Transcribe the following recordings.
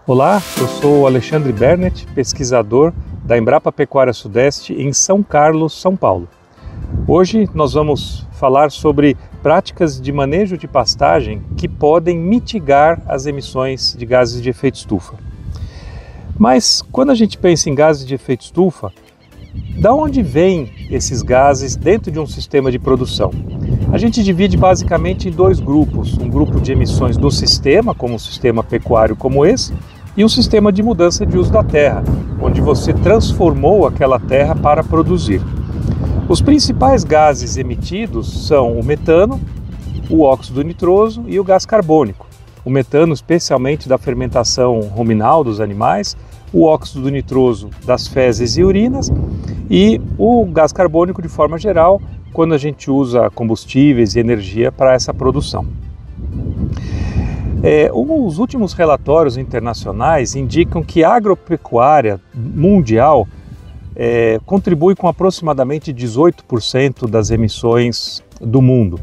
Olá, eu sou o Alexandre Bernet, pesquisador da Embrapa Pecuária Sudeste em São Carlos, São Paulo. Hoje nós vamos falar sobre práticas de manejo de pastagem que podem mitigar as emissões de gases de efeito estufa. Mas quando a gente pensa em gases de efeito estufa, da onde vêm esses gases dentro de um sistema de produção? A gente divide basicamente em dois grupos, um grupo de emissões do sistema, como um sistema pecuário como esse, e um sistema de mudança de uso da terra, onde você transformou aquela terra para produzir. Os principais gases emitidos são o metano, o óxido nitroso e o gás carbônico. O metano, especialmente da fermentação ruminal dos animais, o óxido nitroso das fezes e urinas e o gás carbônico de forma geral, quando a gente usa combustíveis e energia para essa produção. Os últimos relatórios internacionais indicam que a agropecuária mundial contribui com aproximadamente 18% das emissões do mundo,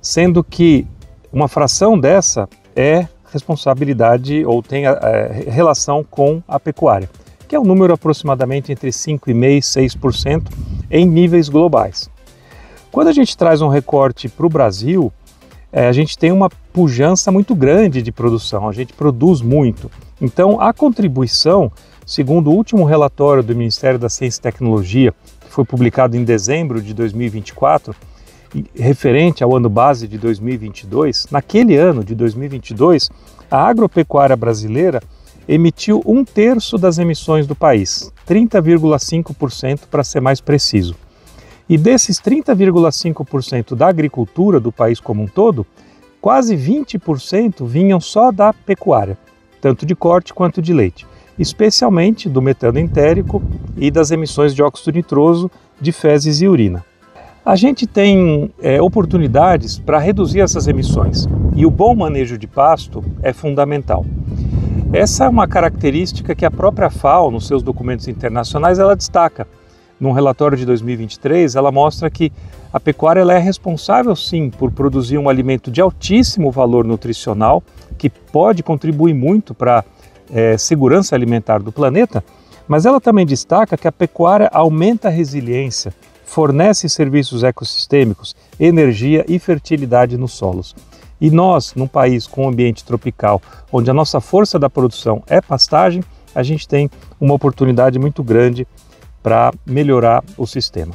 sendo que uma fração dessa é responsabilidade ou tem relação com a pecuária, que é um número aproximadamente entre 5,5% e 6% em níveis globais. Quando a gente traz um recorte para o Brasil, a gente tem uma pujança muito grande de produção, a gente produz muito. Então, a contribuição, segundo o último relatório do Ministério da Ciência e Tecnologia, que foi publicado em dezembro de 2024, referente ao ano base de 2022, naquele ano de 2022, a agropecuária brasileira emitiu 1/3 das emissões do país, 30,5% para ser mais preciso. E desses 30,5% da agricultura do país como um todo, quase 20% vinham só da pecuária, tanto de corte quanto de leite, especialmente do metano entérico e das emissões de óxido nitroso de fezes e urina. A gente tem oportunidades para reduzir essas emissões e o bom manejo de pasto é fundamental. Essa é uma característica que a própria FAO, nos seus documentos internacionais, ela destaca. Num relatório de 2023, ela mostra que a pecuária ela é responsável sim por produzir um alimento de altíssimo valor nutricional, que pode contribuir muito para a segurança alimentar do planeta, mas ela também destaca que a pecuária aumenta a resiliência, fornece serviços ecossistêmicos, energia e fertilidade nos solos. E nós, num país com um ambiente tropical, onde a nossa força da produção é pastagem, a gente tem uma oportunidade muito grande para melhorar o sistema.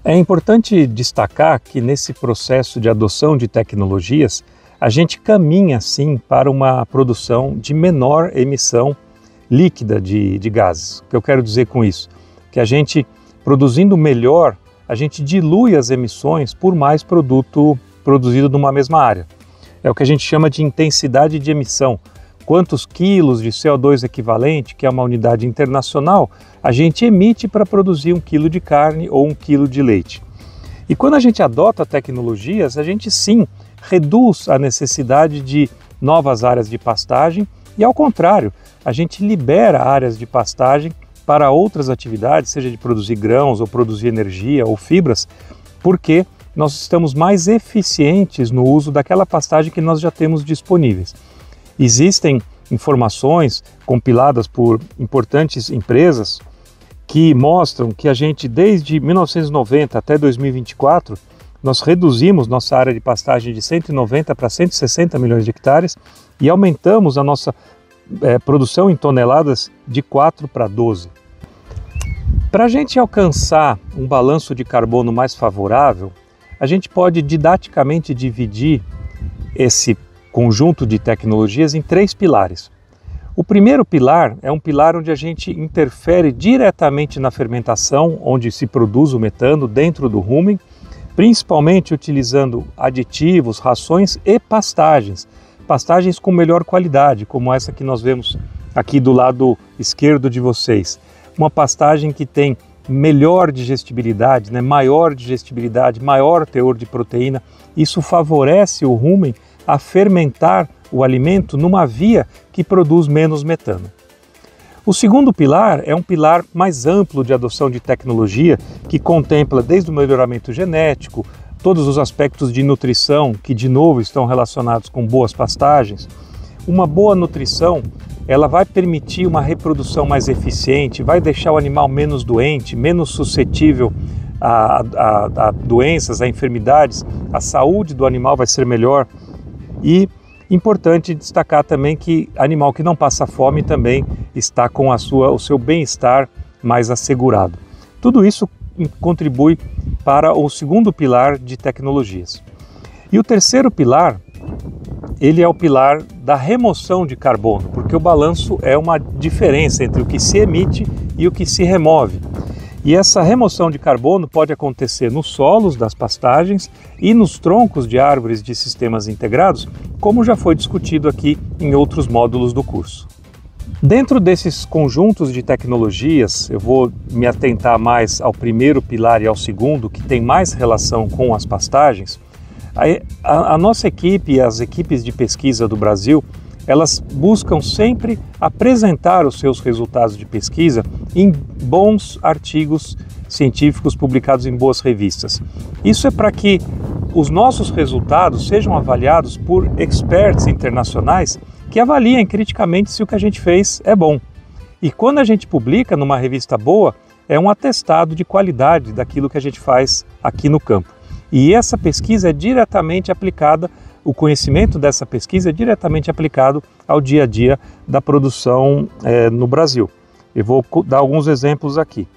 É importante destacar que nesse processo de adoção de tecnologias, a gente caminha sim para uma produção de menor emissão líquida de gases. O que eu quero dizer com isso? Que a gente, produzindo melhor, a gente dilui as emissões por mais produto produzido numa mesma área. É o que a gente chama de intensidade de emissão. Quantos quilos de CO2 equivalente, que é uma unidade internacional, a gente emite para produzir 1 quilo de carne ou 1 quilo de leite. E quando a gente adota tecnologias, a gente sim reduz a necessidade de novas áreas de pastagem e, ao contrário, a gente libera áreas de pastagem para outras atividades, seja de produzir grãos ou produzir energia ou fibras, porque nós estamos mais eficientes no uso daquela pastagem que nós já temos disponíveis. Existem informações compiladas por importantes empresas que mostram que a gente, desde 1990 até 2024, nós reduzimos nossa área de pastagem de 190 para 160 milhões de hectares e aumentamos a nossa produção em toneladas de 4 para 12. Para a gente alcançar um balanço de carbono mais favorável, a gente pode didaticamente dividir esse conjunto de tecnologias em 3 pilares. O primeiro pilar é um pilar onde a gente interfere diretamente na fermentação, onde se produz o metano dentro do rumen, principalmente utilizando aditivos, rações e pastagens com melhor qualidade, como essa que nós vemos aqui do lado esquerdo de vocês. Uma pastagem que tem melhor digestibilidade, maior digestibilidade, maior teor de proteína. Isso favorece o rumen a fermentar o alimento numa via que produz menos metano. O segundo pilar é um pilar mais amplo de adoção de tecnologia que contempla desde o melhoramento genético, todos os aspectos de nutrição que de novo estão relacionados com boas pastagens, uma boa nutrição ela vai permitir uma reprodução mais eficiente, vai deixar o animal menos doente, menos suscetível a doenças, a enfermidades, a saúde do animal vai ser melhor. E importante destacar também que animal que não passa fome também está com o seu bem-estar mais assegurado. Tudo isso contribui para o segundo pilar de tecnologias. E o terceiro pilar, ele é o pilar da remoção de carbono, porque o balanço é uma diferença entre o que se emite e o que se remove. E essa remoção de carbono pode acontecer nos solos das pastagens e nos troncos de árvores de sistemas integrados, como já foi discutido aqui em outros módulos do curso. Dentro desses conjuntos de tecnologias, eu vou me atentar mais ao primeiro pilar e ao segundo, que tem mais relação com as pastagens. A nossa equipe e as equipes de pesquisa do Brasil, elas buscam sempre apresentar os seus resultados de pesquisa em bons artigos científicos publicados em boas revistas. Isso é para que os nossos resultados sejam avaliados por experts internacionais que avaliem criticamente se o que a gente fez é bom. E quando a gente publica numa revista boa, é um atestado de qualidade daquilo que a gente faz aqui no campo. E essa pesquisa é diretamente aplicada, o conhecimento dessa pesquisa é diretamente aplicado ao dia a dia da produção no Brasil. Eu vou dar alguns exemplos aqui.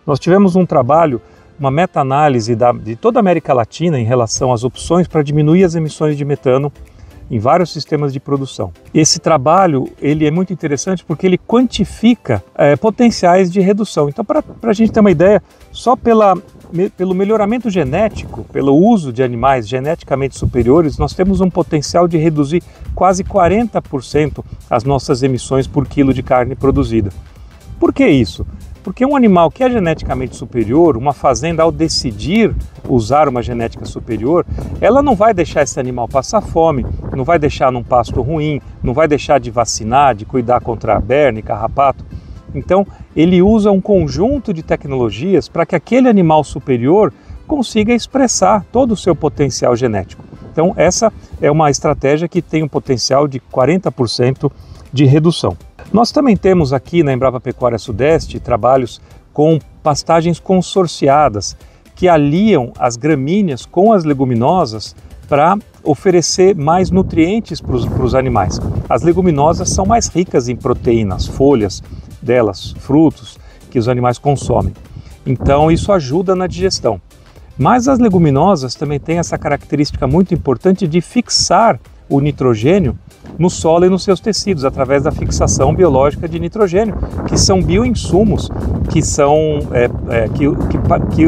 Nós tivemos um trabalho, uma meta-análise de toda a América Latina em relação às opções para diminuir as emissões de metano em vários sistemas de produção. Esse trabalho ele é muito interessante porque ele quantifica potenciais de redução. Então, para a gente ter uma ideia, só pelo melhoramento genético, pelo uso de animais geneticamente superiores, nós temos um potencial de reduzir quase 40% as nossas emissões por quilo de carne produzida. Por que isso? Porque um animal que é geneticamente superior, uma fazenda ao decidir usar uma genética superior, ela não vai deixar esse animal passar fome, não vai deixar num pasto ruim, não vai deixar de vacinar, de cuidar contra a berna e carrapato. Então, ele usa um conjunto de tecnologias para que aquele animal superior consiga expressar todo o seu potencial genético. Então, essa é uma estratégia que tem um potencial de 40% de redução. Nós também temos aqui na Embrapa Pecuária Sudeste trabalhos com pastagens consorciadas, que aliam as gramíneas com as leguminosas para oferecer mais nutrientes para os animais. As leguminosas são mais ricas em proteínas, folhas delas, frutos que os animais consomem. Então isso ajuda na digestão. Mas as leguminosas também têm essa característica muito importante de fixar o nitrogênio no solo e nos seus tecidos, através da fixação biológica de nitrogênio, que são bioinsumos que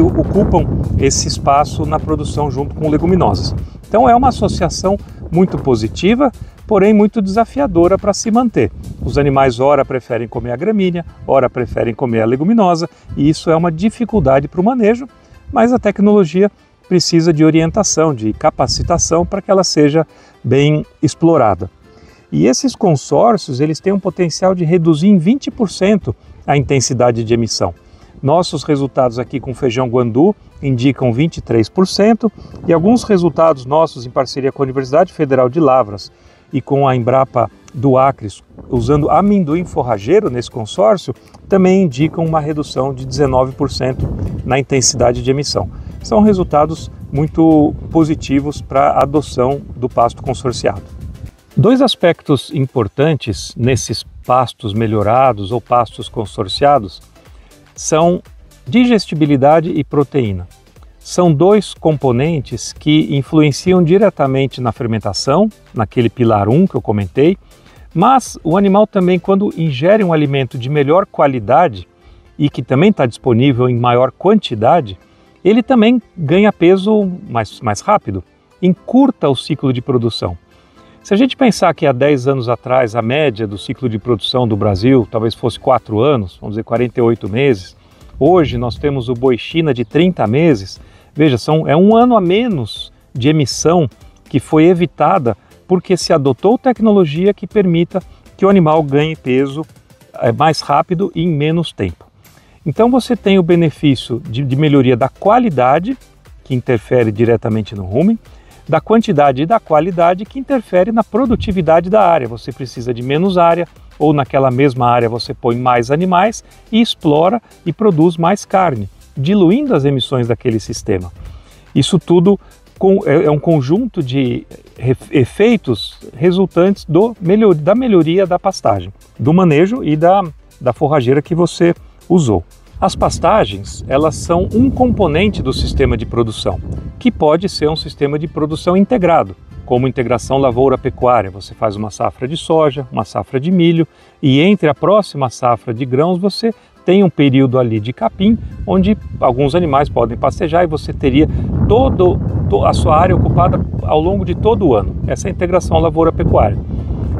ocupam esse espaço na produção junto com leguminosas. Então é uma associação muito positiva, porém muito desafiadora para se manter. Os animais ora preferem comer a gramínea, ora preferem comer a leguminosa, e isso é uma dificuldade para o manejo, mas a tecnologia precisa de orientação, de capacitação para que ela seja bem explorada. E esses consórcios, eles têm um potencial de reduzir em 20% a intensidade de emissão. Nossos resultados aqui com feijão guandu indicam 23% e alguns resultados nossos em parceria com a Universidade Federal de Lavras e com a Embrapa do Acre, usando amendoim forrageiro nesse consórcio, também indicam uma redução de 19% na intensidade de emissão. São resultados muito positivos para a adoção do pasto consorciado. Dois aspectos importantes nesses pastos melhorados ou pastos consorciados são digestibilidade e proteína. São dois componentes que influenciam diretamente na fermentação, naquele pilar 1 que eu comentei, mas o animal também, quando ingere um alimento de melhor qualidade e que também está disponível em maior quantidade, ele também ganha peso mais rápido, encurta o ciclo de produção. Se a gente pensar que há 10 anos atrás a média do ciclo de produção do Brasil talvez fosse 4 anos, vamos dizer 48 meses, hoje nós temos o boi China de 30 meses, veja, é um ano a menos de emissão que foi evitada porque se adotou tecnologia que permita que o animal ganhe peso mais rápido e em menos tempo. Então você tem o benefício de melhoria da qualidade, que interfere diretamente no rumen, da quantidade e da qualidade que interfere na produtividade da área. Você precisa de menos área, ou naquela mesma área você põe mais animais e explora e produz mais carne, diluindo as emissões daquele sistema. Isso tudo é um conjunto de efeitos resultantes da melhoria da pastagem, do manejo e da forrageira que você usou. As pastagens, elas são um componente do sistema de produção, que pode ser um sistema de produção integrado, como integração lavoura-pecuária. Você faz uma safra de soja, uma safra de milho, e entre a próxima safra de grãos você tem um período ali de capim, onde alguns animais podem pastejar e você teria a sua área ocupada ao longo de todo o ano. Essa é a integração lavoura-pecuária.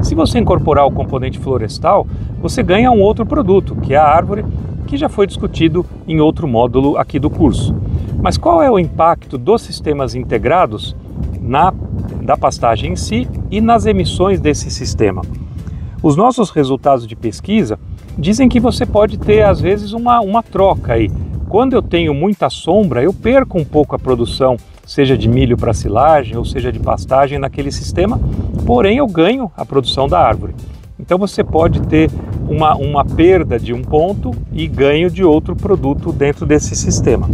Se você incorporar o componente florestal, você ganha um outro produto, que é a árvore, que já foi discutido em outro módulo aqui do curso. Mas qual é o impacto dos sistemas integrados da pastagem em si e nas emissões desse sistema? Os nossos resultados de pesquisa dizem que você pode ter, às vezes, uma troca aí. Quando eu tenho muita sombra, eu perco um pouco a produção, seja de milho para silagem ou seja de pastagem naquele sistema, porém eu ganho a produção da árvore. Então você pode ter uma perda de um ponto e ganho de outro produto dentro desse sistema.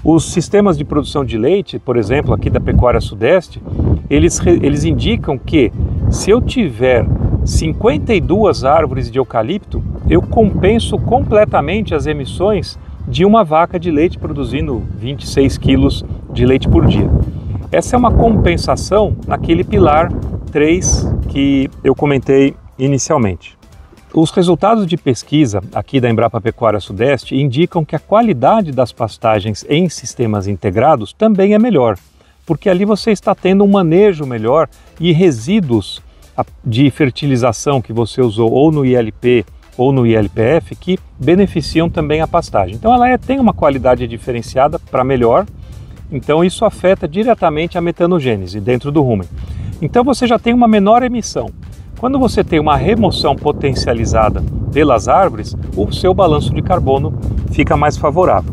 Os sistemas de produção de leite, por exemplo, aqui da Pecuária Sudeste, eles indicam que se eu tiver 52 árvores de eucalipto, eu compenso completamente as emissões de uma vaca de leite produzindo 26 quilos de leite por dia. Essa é uma compensação naquele pilar 3 que eu comentei inicialmente. Os resultados de pesquisa aqui da Embrapa Pecuária Sudeste indicam que a qualidade das pastagens em sistemas integrados também é melhor, porque ali você está tendo um manejo melhor e resíduos de fertilização que você usou ou no ILP ou no ILPF que beneficiam também a pastagem. Então ela tem uma qualidade diferenciada para melhor, então isso afeta diretamente a metanogênese dentro do rumen. Então você já tem uma menor emissão. Quando você tem uma remoção potencializada pelas árvores, o seu balanço de carbono fica mais favorável.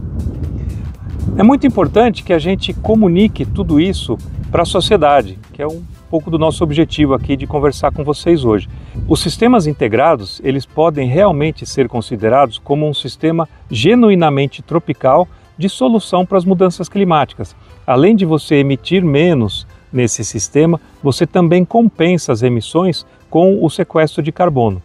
É muito importante que a gente comunique tudo isso para a sociedade, que é um pouco do nosso objetivo aqui de conversar com vocês hoje. Os sistemas integrados, eles podem realmente ser considerados como um sistema genuinamente tropical de solução para as mudanças climáticas. Além de você emitir menos nesse sistema, você também compensa as emissões com o sequestro de carbono.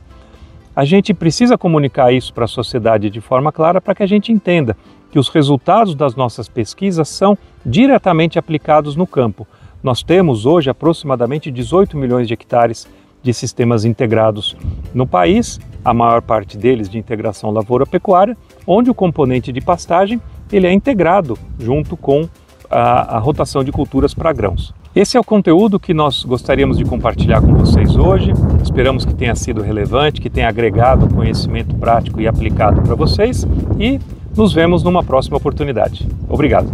A gente precisa comunicar isso para a sociedade de forma clara para que a gente entenda que os resultados das nossas pesquisas são diretamente aplicados no campo. Nós temos hoje aproximadamente 18 milhões de hectares de sistemas integrados no país, a maior parte deles de integração lavoura-pecuária, onde o componente de pastagem ele é integrado junto com a rotação de culturas para grãos. Esse é o conteúdo que nós gostaríamos de compartilhar com vocês hoje. Esperamos que tenha sido relevante, que tenha agregado conhecimento prático e aplicado para vocês e nos vemos numa próxima oportunidade. Obrigado!